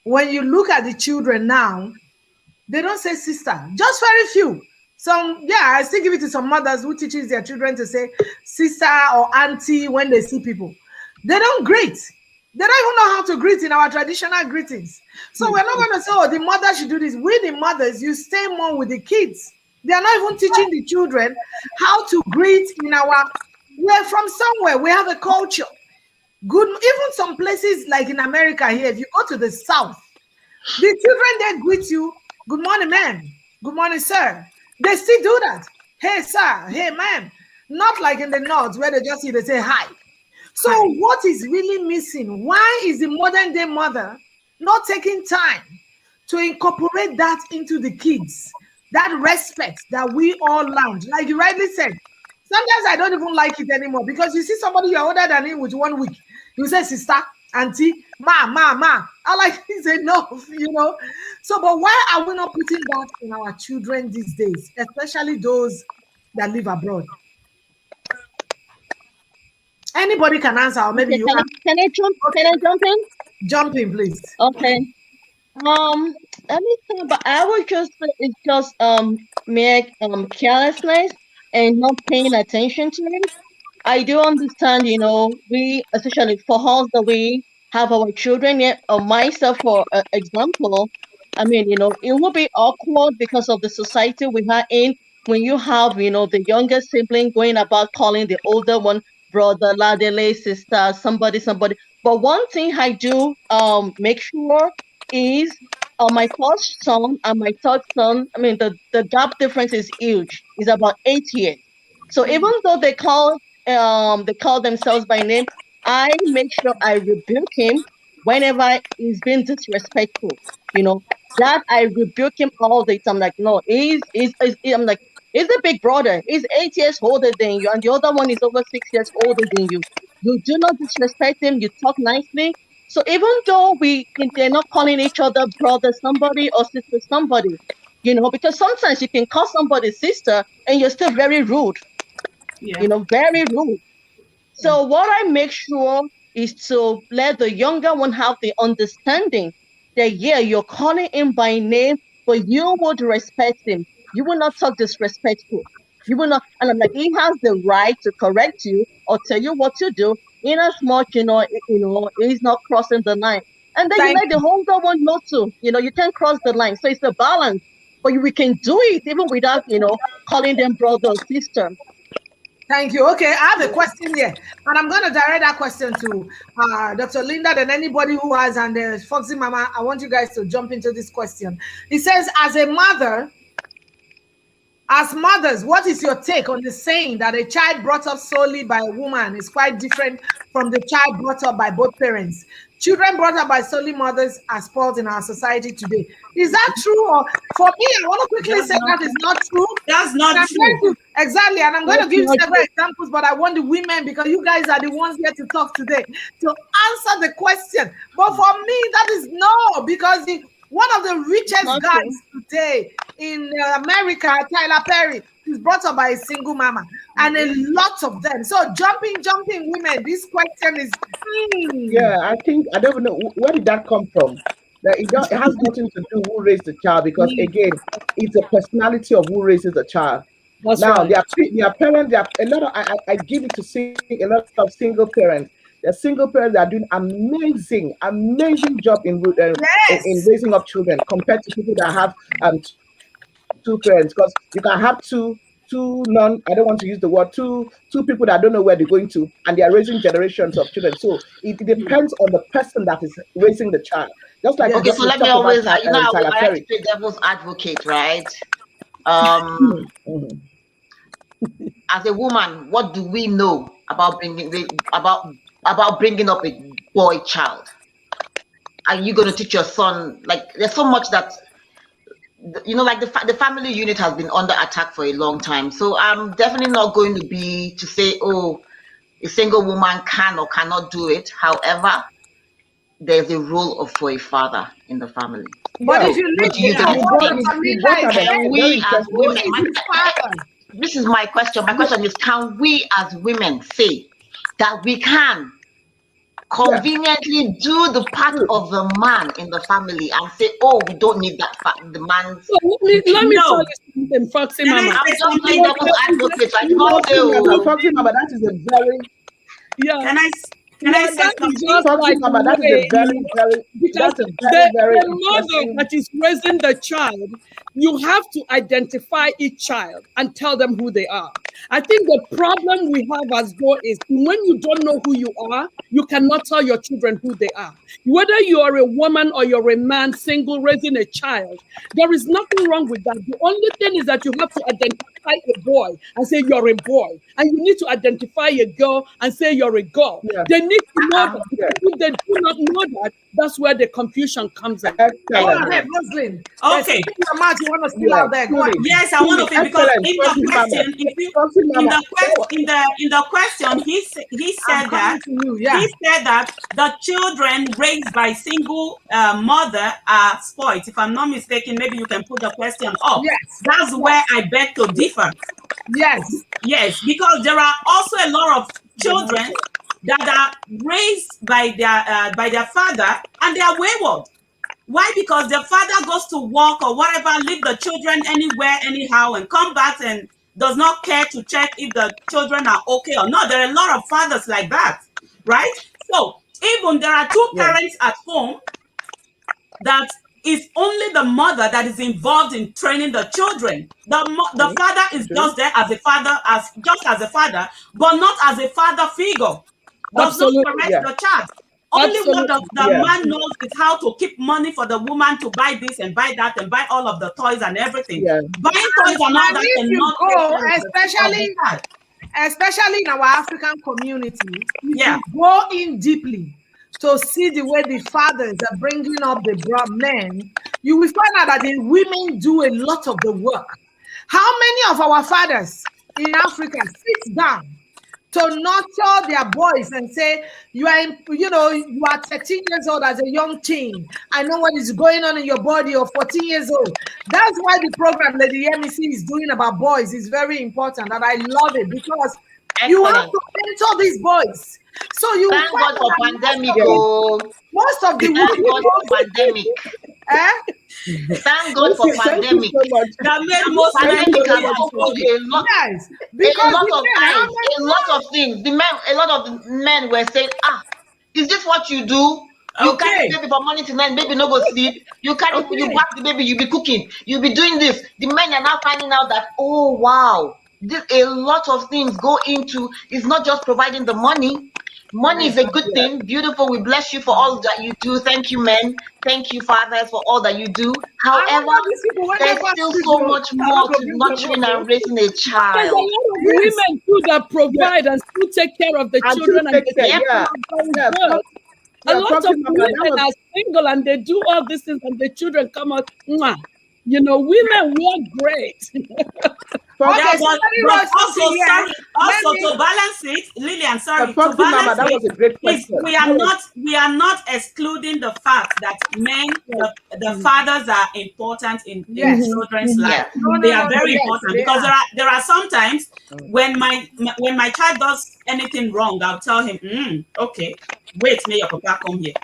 When you look at the children now, they don't say sister, just very few. I still give it to some mothers who teaches their children to say sister or auntie when they see people. They don't greet. They don't even know how to greet in our traditional greetings. So we're not going to say, oh, the mother should do this. We, the mothers, you stay more with the kids. They are not even teaching the children how to greet in our. We're from somewhere. We have a culture. Good. Even some places like in America here, if you go to the South, the children they greet you. Good morning, ma'am. Good morning, sir. They still do that. Hey, sir. Hey, ma'am. Not like in the North where they just they say hi. So what is really missing? Why is the modern day mother not taking time to incorporate that into the kids? That respect that we all learned. Like you rightly said, sometimes I don't even like it anymore because you see somebody you're older than him with 1 week. You say sister, auntie, ma. I like it's enough, So, but why are we not putting that in our children these days, especially those that live abroad? Anybody can answer, or maybe Okay, you can I, have. can I jump? Okay, Can I jump in? jump in, please. Okay. Let me think about. I would just say it's just mere carelessness and not paying attention to it. I do understand, we, especially for us that we have our children, yet, or myself, for example, I mean, it will be awkward because of the society we are in when you have, the younger sibling going about calling the older one brother, ladele, sister, somebody. But one thing I do make sure is my first son and my third son, I mean, the gap difference is huge. It's about 8 years. So even though they call themselves by name, I make sure I rebuke him whenever he's being disrespectful. You know, that I rebuke him all the time. Like, no, I'm like, he's a big brother. He's 8 years older than you, and the other one is over 6 years older than you. You do not disrespect him. You talk nicely. So even though they're not calling each other brother somebody or sister somebody, because sometimes you can call somebody sister and you're still very rude, Yeah. very rude. So what I make sure is to let the younger one have the understanding that, yeah, you're calling him by name, but you would respect him. You will not talk disrespectful. You will not, and I'm like, he has the right to correct you or tell you what to do, in as much, he's not crossing the line. And then you Thank let the older one know too, you can't cross the line. So it's a balance. But we can do it even without, calling them brother or sister. Thank you. Okay, I have a question here, and I'm going to direct that question to Dr. Linda, and anybody who has, and Foxy Mama. I want you guys to jump into this question. It says, as mothers, what is your take on the saying that a child brought up solely by a woman is quite different from the child brought up by both parents? Children brought up by solely mothers are spoiled in our society today. Is that true? Or for me, I want to quickly say that is not true. That's not true. Exactly, and I'm going to That's give not several examples, but I want the women, because you guys are the ones here to talk today, to answer the question. But for me, that is no, because one of the richest not guys true. today in America, Tyler Perry, is brought up by a single mama, and a lot of them. So jumping, women. This question is. Yeah, I think I don't know where did that come from. That it has nothing to do who raised the child because again, it's a personality of who raises the child. That's Now, right. their parents, there are a lot of I give it to a lot of single parents. The single parents that are doing amazing job in Yes. raising up children compared to people that have two parents. Because you can have two non I don't want to use the word two people that don't know where they're going to, and they are raising generations of children. So it depends on the person that is raising the child. Just like we Okay, just so let me talk about always, Tyler I like to Perry. play devil's advocate, right? Um, Mhm. as a woman, what do we know about bringing up a boy child? Are you going to teach your son? Like, there's so much that like the family unit has been under attack for a long time. So I'm definitely not going to be to say, oh, a single woman can or cannot do it. However, there's a role for a father in the family. But Yeah, if you What do you listen to guys what think? Dr. you Linda brought is up Can a saying, very we as who interesting. women, is his father? this is my question. My question is, can we as women say that we can conveniently do the part of the man in the family and say, oh, we don't need that the man's. So let me No. tell you something, Foxy Can I Mama. say I'm just something? playing devil's advocate. I did not say, oh, Foxy Mama, that is a very Yeah. Can I Yeah, say that is something? just Foxy like Mama, that is way, a very, very, because that's a very, very the mother interesting. that is raising the child, you have to identify each child and tell them who they are. I think the problem we have as though is when you don't know who you are, you cannot tell your children who they are. Whether you are a woman or you're a man, single, raising a child, there is nothing wrong with that. The only thing is that you have to identify a boy and say you're a boy, and you need to identify a girl and say you're a girl. Yeah. They need to know that. Yeah. If they do not know that, that's where the confusion comes in. Go Excellent. ahead, Muslim. Okay. Your mouth, you want to spill Yeah, out there. Go ahead. truly. Yes, I want to feel, because Excellent. in Foxy the Mama. question, if you Foxy Mama. in the question, he said I'm that coming to you, yeah. he said that the children raised by single mother are spoiled. If I'm not mistaken, maybe you can put the question up. Yes. That's where I beg to differ. Yes. Yes, because there are also a lot of children that are raised by their father and they are wayward. Why? Because the father goes to work or whatever, leave the children anywhere, anyhow, and come back and does not care to check if the children are okay or not. There are a lot of fathers like that, right? So even there are two parents at home that is only the mother that is involved in training the children. The father is just there as a father, as a father, but not as a father figure. Does Absolutely, not correct the child. Only what the man knows is how to keep money for the woman to buy this and buy that and buy all of the toys and everything. Yeah. Buying toys and all that If you cannot go, take care of the child. especially in our African community, Yeah. if you go in deeply to see the way the fathers are bringing up the men, you will find out that the women do a lot of the work. How many of our fathers in Africa sit down to nurture their boys and say, you are 13 years old as a young teen. I know what is going on in your body, or 14 years old. That's why the program Lady MEC is doing about boys is very important, and I love it, because you have to mentor these boys. So you thank God for pandemic. Most of the thank God for pandemic. Thank God for pandemic. That made most pandemic has men a lot, yes, a lot of eyes, a lot of things. A lot of the men were saying, is this what you do? You carry the baby from morning to night, baby no go sleep. You carry, you bath the baby, you be cooking, you be doing this. The men are now finding out that, oh wow, a lot of things go into. It's not just providing the money. Money is a good thing, beautiful. We bless you for all that you do. Thank you, men. Thank you, fathers, for all that you do. However, there's still so much more to nurturing and raising a child. There's a lot of women too that provide and still take care of the children and they take care of girls. A lot of women are single and they do all these things and the children come out. Mwah. You know, women work great. Yeah, but also to balance it, Lilian, sorry, to balance it, we are not excluding the fact that the fathers are important in children's life. They are very important, because there are sometimes when my child does anything wrong, I'll tell him, okay, wait, may your papa come here.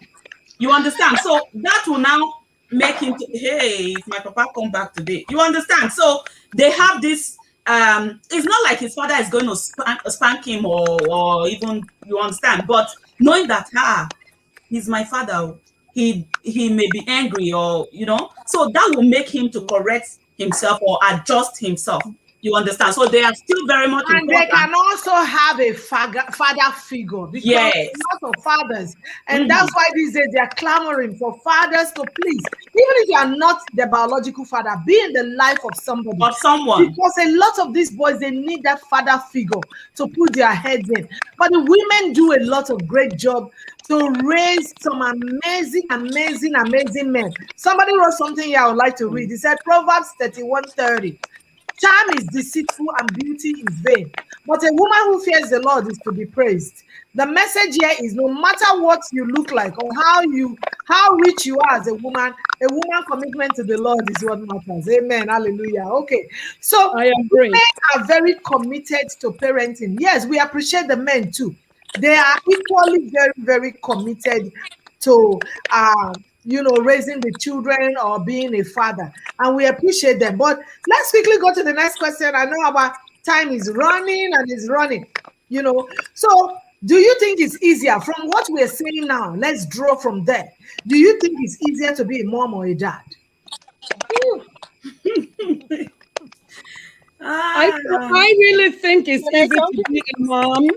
You understand? So that will now make him hey, if my papa come back today. You understand? So they have this. It's not like his father is going to spank him or even, you understand, but knowing that he's my father, he may be angry, or so that will make him to correct himself or adjust himself. You understand? So they are still very much important. And they can also have a father figure, because a lot of fathers, and that's why these days they are clamoring for fathers to please, even if you are not the biological father, be in the life of somebody, of someone, because a lot of these boys, they need that father figure to put their heads in. But the women do a lot of great job to raise some amazing men. Somebody wrote something here I would like to read. He said, Proverbs 31:30. Charm is deceitful and beauty is vain, but a woman who fears the Lord is to be praised. The message here is, no matter what you look like or how rich you are as a woman commitment to the Lord is what matters. Amen. Hallelujah. Okay. So I agree. Men are very committed to parenting. Yes, we appreciate the men too. they are equally very, very committed to raising the children or being a father, and we appreciate them. But let's quickly go to the next question. I know our time is running and is running. So do you think it's easier from what we're saying now? Let's draw from there. Do you think it's easier to be a mom or a dad? I really think it's easy to be a mom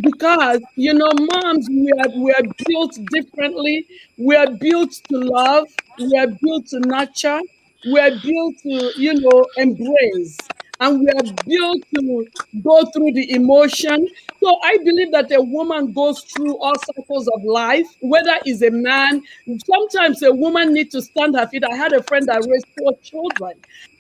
because moms, we are built differently. We are built to love. We are built to nurture. We are built to embrace, and we are built to go through the emotion. So I believe that a woman goes through all cycles of life, whether it's a man. Sometimes a woman needs to stand her feet. I had a friend that raised 4 children.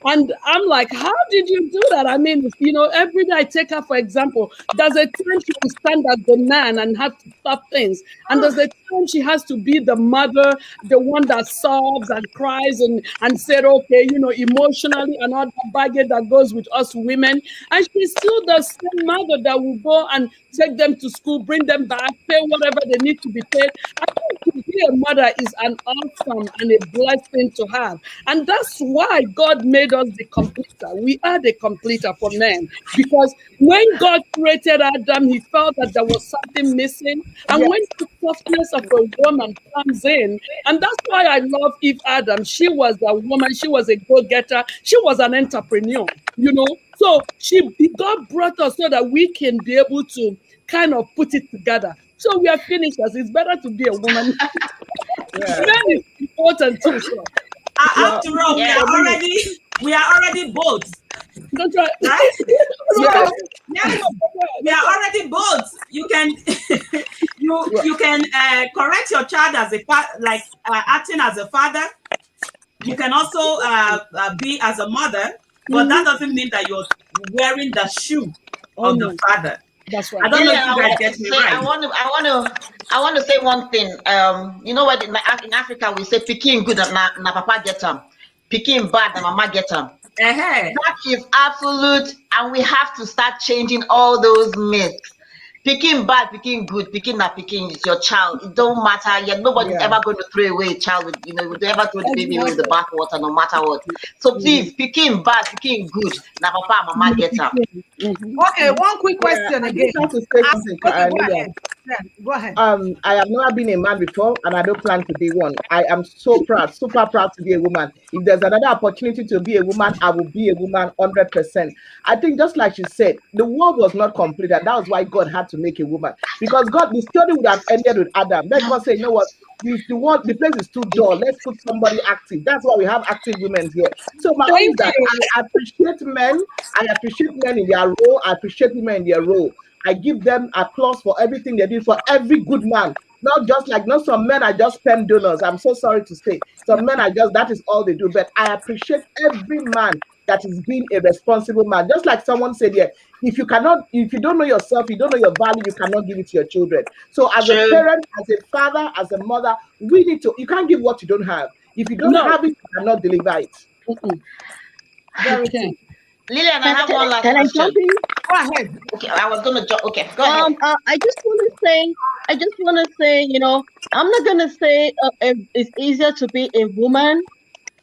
And I'm like, how did you do that? I mean, every day I take her, for example, there's a time she will stand as the man and have to stop things. And there's a time she has to be the mother, the one that sobs and cries and said, okay, emotionally and all the baggage that goes with us women. And she's still the same mother that will go and take them to school, bring them back, pay whatever they need to be paid. I think to be a mother is an awesome and a blessing to have. And that's why God made us the completer. We are the completer for men. Because when God created Adam, he felt that there was something missing. And when the softness of a woman comes in, and that's why I love Eve Adam. She was a woman, she was a go-getter, she was an entrepreneur, So God brought us so that we can be able to kind of put it together. So we are finishers. It's better to be a woman. Men is important too. So. After all, we are already both. That's right. Right? So, yes, we are already both. You can you can correct your child as acting as a father. You can also be as a mother, but that doesn't mean that you're wearing the shoe of the father. That's right. I don't know if you guys get me right. I want to say one thing. You know what? In Africa, we say "Pikin good na papa get him, Pikin bad na mama get him." That is absolute, and we have to start changing all those myths. Pikin bad, Pikin good, Pikin na Pikin is your child. It don't matter. Nobody's ever going to throw away a child. Would ever throw the baby away with the bathwater, no matter what. So please, Pikin bad, Pikin good. Na papa, mama get him. Okay, one quick question again. I have to say something. Go ahead. I have never been a man before, and I don't plan to be one. I am so proud, super proud to be a woman. If there's another opportunity to be a woman, I will be a woman 100%. I think just like she said, the world was not complete, and that was why God had to make a woman. Because the story would have ended with Adam. Let God say, you know what? The place is too dull. Let's put somebody active. That's why we have active women here. So my own is that I appreciate men. I appreciate men in their role. I appreciate women in their role. I give them applause for everything they do for every good man. Not some men are just sperm donors. I'm so sorry to say. Some men are that is all they do. But I appreciate every man that is being a responsible man. Just like someone said here, if you don't know yourself, you don't know your value, you cannot give it to your children. So as a parent, as a father, as a mother, you can't give what you don't have. If you don't have it, you cannot deliver it. Very true. Lilian, I have one last question. Go ahead. Okay, I was gonna okay, go ahead. I just want to say, I'm not gonna say it's easier to be a woman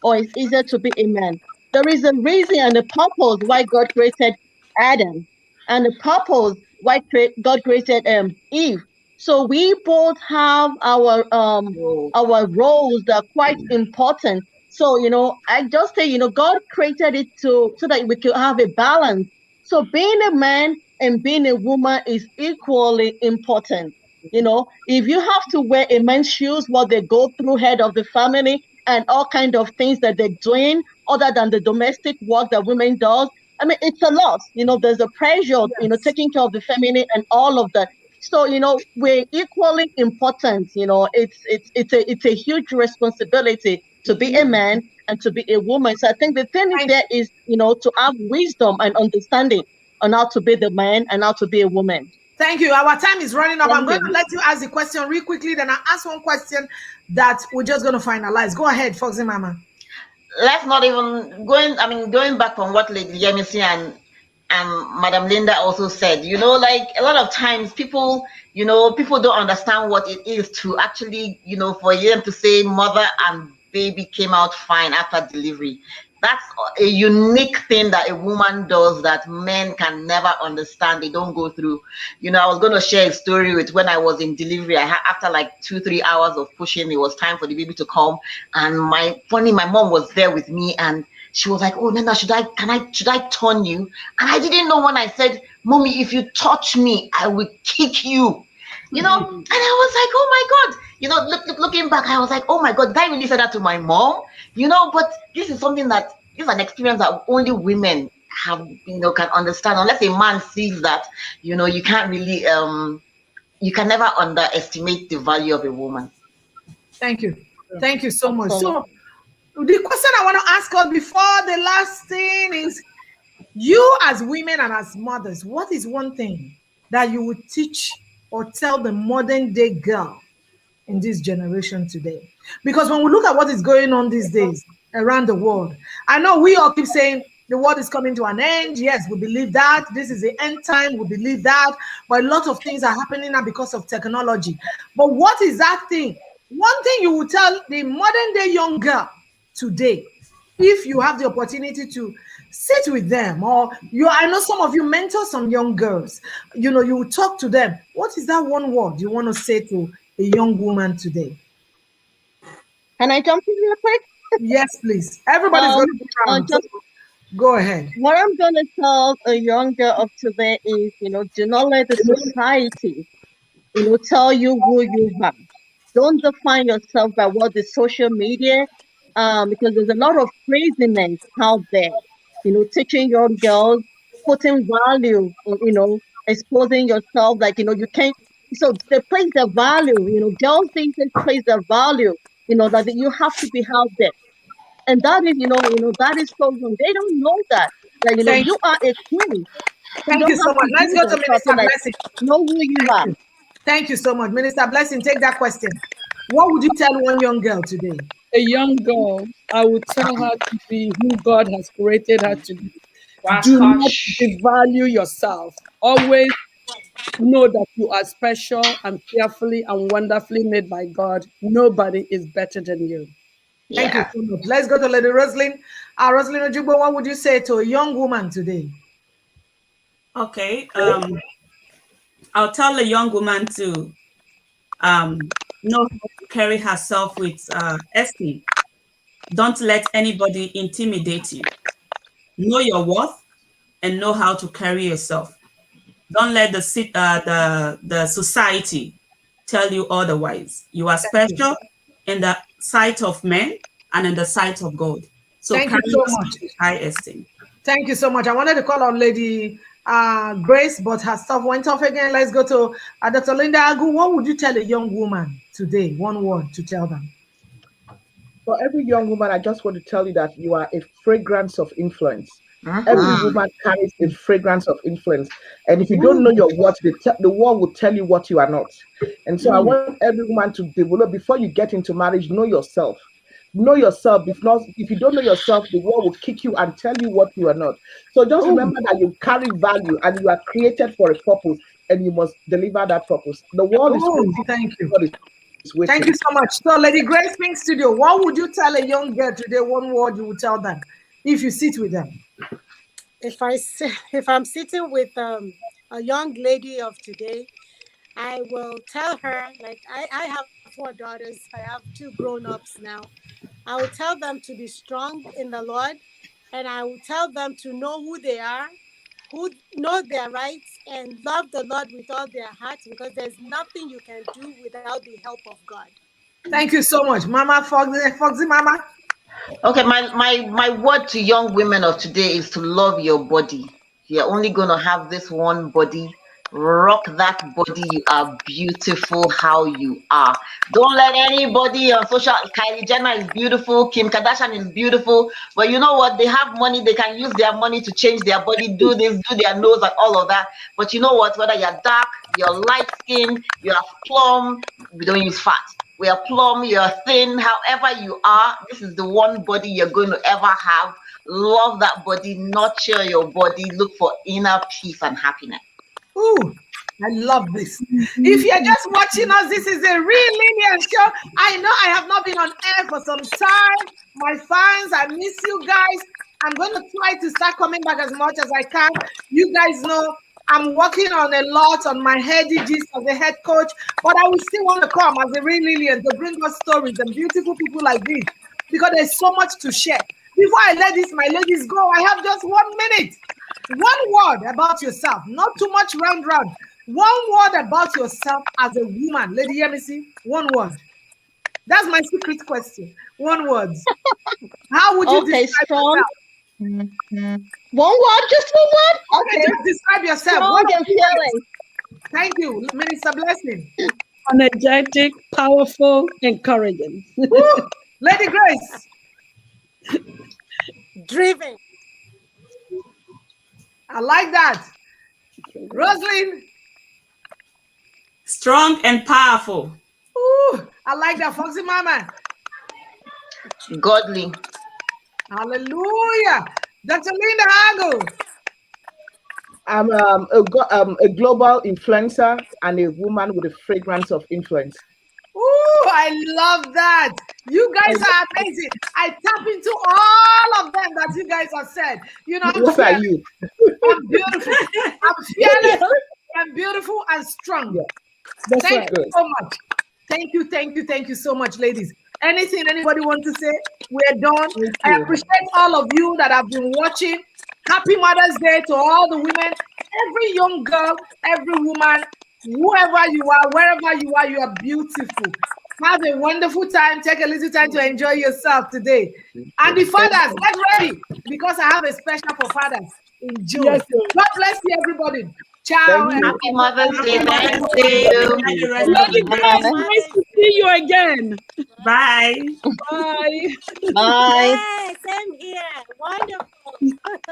or it's easier to be a man. There is a reason and a purpose why God created Adam, and the purpose why God created Eve. So we both have our roles that are quite important. So I just say God created it so that we could have a balance. So being a man and being a woman is equally important. If you have to wear a man's shoes, what they go through, head of the family, and all kind of things that they're doing, other than the domestic work that women does, I mean, it's a lot. There's a pressure, taking care of the family and all of that. So we're equally important. It's a huge responsibility to be a man and to be a woman. So I think the thing there is to have wisdom and understanding on how to be the man and how to be a woman. Thank you. Our time is running up. I'm going to let you ask the question real quickly. Then I'll ask one question that we're just going to finalize. Go ahead, Foxy Mama. Let's not even going back from what Lady Yemisi and Madam Linda also said, like a lot of times people, people don't understand what it is to actually, for them to say mother and baby came out fine after delivery. That's a unique thing that a woman does that men can never understand. They don't go through. I was going to share a story with when I was in delivery. After like 2-3 hours of pushing, it was time for the baby to come. And my mom was there with me, and she was like, "Oh, Nana, should I turn you?" And I didn't know when I said, "Mommy, if you touch me, I will kick you." And I was like, "Oh my God." Looking back, I was like, "Oh my God, did I really say that to my mom?" But this is an experience that only women have, can understand. Unless a man sees that, you can't really, you can never underestimate the value of a woman. Thank you. Thank you so much. Absolutely. So the question I want to ask us before the last thing is, you as women and as mothers, what is one thing that you would teach or tell the modern day girl in this generation today? Because when we look at what is going on these days around the world, I know we all keep saying the world is coming to an end. Yes, we believe that. This is the end time. We believe that. But a lot of things are happening now because of technology. But what is that thing? One thing you would tell the modern day young girl today, if you have the opportunity to sit with them, or I know some of you mentor some young girls, you talk to them. What is that one word you want to say to a young woman today? Can I jump in real quick? Yes, please. Everybody's going to be around. So Just go ahead. what I'm gonna tell a young girl of today is, do not let the society, tell you who you are. Don't define yourself by what the social media, because there's a lot of craziness out there. Teaching young girls, putting value, exposing yourself, like you can't. So they place their value. Girls things they place their value. That you have to be out there, and that is, that is so wrong. They don't know that. That Thank you you. are a queen. You Thank you don't so have much. to Let's do go that. to So I Minister feel like Blessing. know who you Thank are. you. Thank you so much. Minister Blessing, take that question. What would you tell one young girl today? A young girl, I would tell her to be who God has created her to be. Do not devalue yourself. Always know that you are special and fearfully and wonderfully made by God. Nobody is better than you. Thank you Yeah. so much. Let's go to Lady Roslyn. Roslyn Ojigbo, what would you say to a young woman today? Okay. I'll tell a young woman to know how to carry herself with esteem. Don't let anybody intimidate you. Know your worth and know how to carry yourself. Don't let the society tell you otherwise. You are Thank you. special in the sight of men and in the sight of God. So Thank you carry so yourself much. with high esteem. Thank you so much. I wanted to call on Lady Grace, but her stuff went off again. Let's go to Dr. Linda Agu. What would you tell a young woman today? One word to tell them. For every young woman, I just want to tell you that you are a fragrance of influence. Every Mhm. woman carries a fragrance of influence. And if you don't know your worth, the world will tell you what you are not. And so I want every woman to develop, before you get into marriage, know yourself. Know yourself. If you don't know yourself, the world will kick you and tell you what you are not. So just remember that you carry value and you are created for a purpose, and you must deliver that purpose. The world is Oh, waiting. thank you. God is Thank waiting. you so much. So, Lady Grace Pink Studio, what would you tell a young girl today? One word you would tell them if you sit with them. If I'm sitting with a young lady of today, I will tell her, like, I have 4 daughters. I have 2 grown-ups now. I will tell them to be strong in the Lord, and I will tell them to know who they are, who know their rights, and love the Lord with all their hearts, because there's nothing you can do without the help of God. Thank you so much, Mama Foxy Mama. Okay, my word to young women of today is to love your body. You're only gonna have this one body. Rock that body. You are beautiful how you are. Don't let anybody on social. Kylie Jenner is beautiful. Kim Kardashian is beautiful. But you know what? They have money. They can use their money to change their body, do this, do their nose, and all of that. But you know what? Whether you're dark, you're light skin, you're plumb, we don't use fat. We are plumb, you're thin, however you are, this is the one body you're going to ever have. Love that body, nurture your body, look for inner peace and happiness. Ooh, I love this. If you're just watching us, this is a real Lilian show. I know I have not been on air for some time. My fans, I miss you guys. I'm going to try to start coming back as much as I can. You guys know I'm working on a lot on my head digits as a head coach, but I will still want to come as a real Lilian to bring us stories and beautiful people like this because there's so much to share. Before I let my ladies go, I have just 1 minute. One word about yourself, not too much round. One word about yourself as a woman. Lady Yemisi, one word. That's my secret question. One word. How would you describe strong. yourself? One word, just one word? Okay, just describe yourself. Strong and fearless. Thank you, Minister Blessing. Energetic, powerful, encouraging. Lady Grace. Driven. I like that. Rosalind. Strong and powerful. Ooh, I like that. Foxy Mama. Godly. Hallelujah. Dr. Linda Agu. I'm a global influencer and a woman with a fragrance of influence. Ooh, I love that. You guys are amazing. I tap into all of them that you guys have said. You know, What are you? I'm beautiful. I'm fearless. I'm beautiful and strong. Yeah. Thank you so much. Thank you so much, ladies. Anything anybody want to say? We're done. I appreciate all of you that have been watching. Happy Mother's Day to all the women, every young girl, every woman, whoever you are, wherever you are beautiful. Have a wonderful time. Take a little time to enjoy yourself today. And the fathers, get ready because I have a special for fathers in June. Yes, God bless you, everybody. Ciao. Happy Mother's Day. Nice to see you. Lady Grace, nice to see you again. Bye. Bye. Bye. Yes, same here. Wonderful.